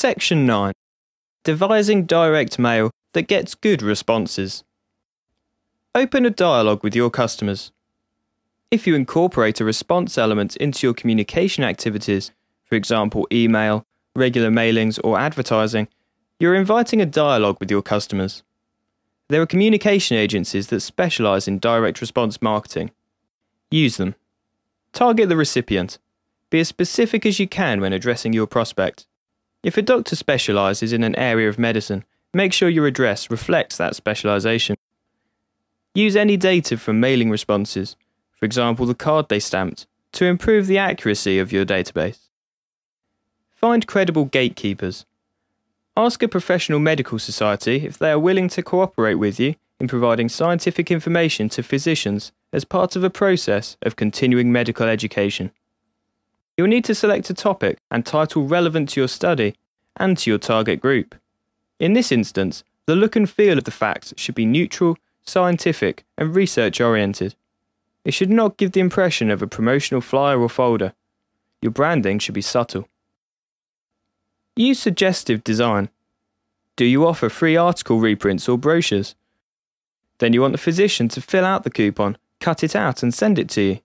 Section 9. Devising direct mail that gets good responses. Open a dialogue with your customers. If you incorporate a response element into your communication activities, for example email, regular mailings or advertising, you're inviting a dialogue with your customers. There are communication agencies that specialize in direct response marketing. Use them. Target the recipient. Be as specific as you can when addressing your prospect. If a doctor specializes in an area of medicine, make sure your address reflects that specialization. Use any data from mailing responses, for example the card they stamped, to improve the accuracy of your database. Find credible gatekeepers. Ask a professional medical society if they are willing to cooperate with you in providing scientific information to physicians as part of a process of continuing medical education. You'll need to select a topic and title relevant to your study and to your target group. In this instance, the look and feel of the facts should be neutral, scientific, and research-oriented. It should not give the impression of a promotional flyer or folder. Your branding should be subtle. Use suggestive design. Do you offer free article reprints or brochures? Then you want the physician to fill out the coupon, cut it out and send it to you.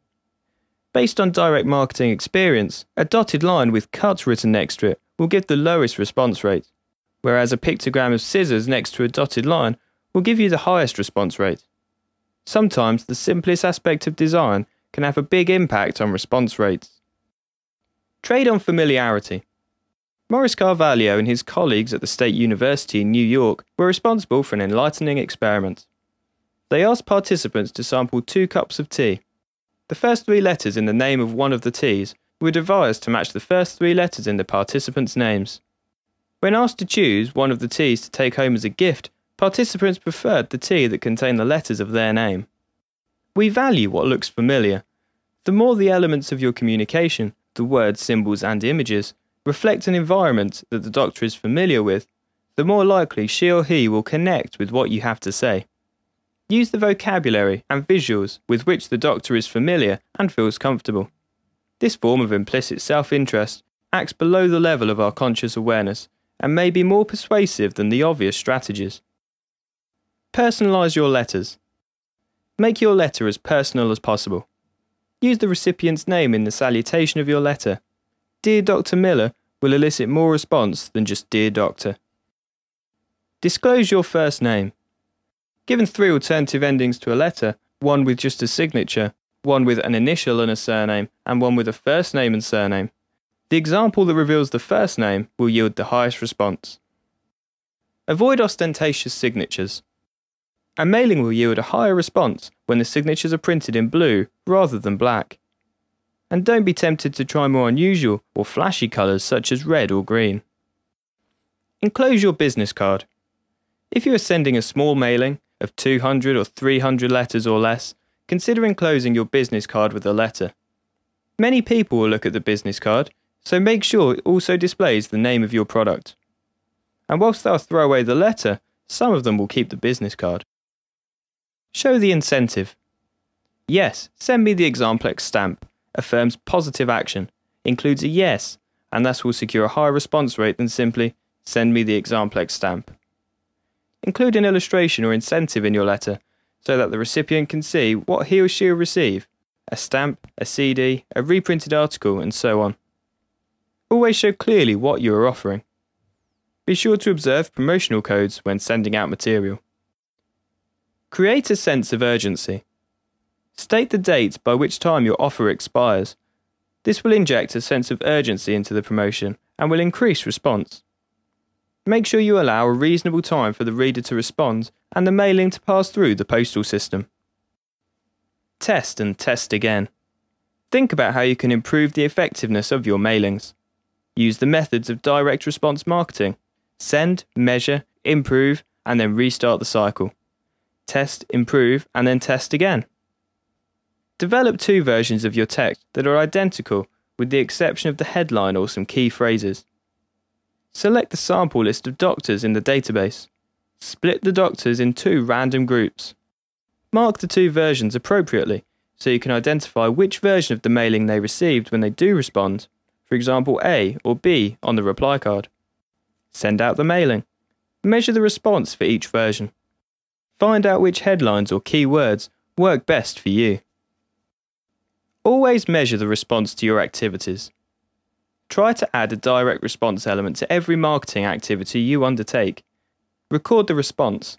Based on direct marketing experience, a dotted line with cut written next to it will give the lowest response rate, whereas a pictogram of scissors next to a dotted line will give you the highest response rate. Sometimes the simplest aspect of design can have a big impact on response rates. Trade on familiarity. Maurice Carvalho and his colleagues at the State University in New York were responsible for an enlightening experiment. They asked participants to sample 2 cups of tea. The first 3 letters in the name of one of the teas were devised to match the first 3 letters in the participants' names. When asked to choose one of the teas to take home as a gift, participants preferred the tea that contained the letters of their name. We value what looks familiar. The more the elements of your communication, the words, symbols and images, reflect an environment that the doctor is familiar with, the more likely she or he will connect with what you have to say. Use the vocabulary and visuals with which the doctor is familiar and feels comfortable. This form of implicit self-interest acts below the level of our conscious awareness and may be more persuasive than the obvious strategies. Personalize your letters. Make your letter as personal as possible. Use the recipient's name in the salutation of your letter. Dear Dr. Miller will elicit more response than just Dear Doctor. Disclose your first name. Given 3 alternative endings to a letter, one with just a signature, one with an initial and a surname, and one with a first name and surname, the example that reveals the first name will yield the highest response. Avoid ostentatious signatures. A mailing will yield a higher response when the signatures are printed in blue rather than black. And don't be tempted to try more unusual or flashy colours such as red or green. Enclose your business card. If you are sending a small mailing of 200 or 300 letters or less, consider enclosing your business card with a letter. Many people will look at the business card, so make sure it also displays the name of your product. And whilst they'll throw away the letter, some of them will keep the business card. Show the incentive. Yes, send me the Enclose stamp affirms positive action, includes a yes, and thus will secure a higher response rate than simply send me the Enclose stamp. Include an illustration or incentive in your letter so that the recipient can see what he or she will receive: a stamp, a CD, a reprinted article, and so on. Always show clearly what you are offering. Be sure to observe promotional codes when sending out material. Create a sense of urgency. State the date by which time your offer expires. This will inject a sense of urgency into the promotion and will increase response. Make sure you allow a reasonable time for the reader to respond and the mailing to pass through the postal system. Test and test again. Think about how you can improve the effectiveness of your mailings. Use the methods of direct response marketing. Send, measure, improve, and then restart the cycle. Test, improve, and then test again. Develop 2 versions of your text that are identical with the exception of the headline or some key phrases. Select the sample list of doctors in the database. Split the doctors in 2 random groups. Mark the 2 versions appropriately so you can identify which version of the mailing they received when they do respond, for example A or B on the reply card. Send out the mailing. Measure the response for each version. Find out which headlines or keywords work best for you. Always measure the response to your activities. Try to add a direct response element to every marketing activity you undertake. Record the response.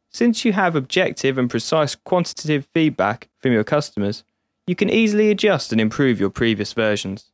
Since you have objective and precise quantitative feedback from your customers, you can easily adjust and improve your previous versions.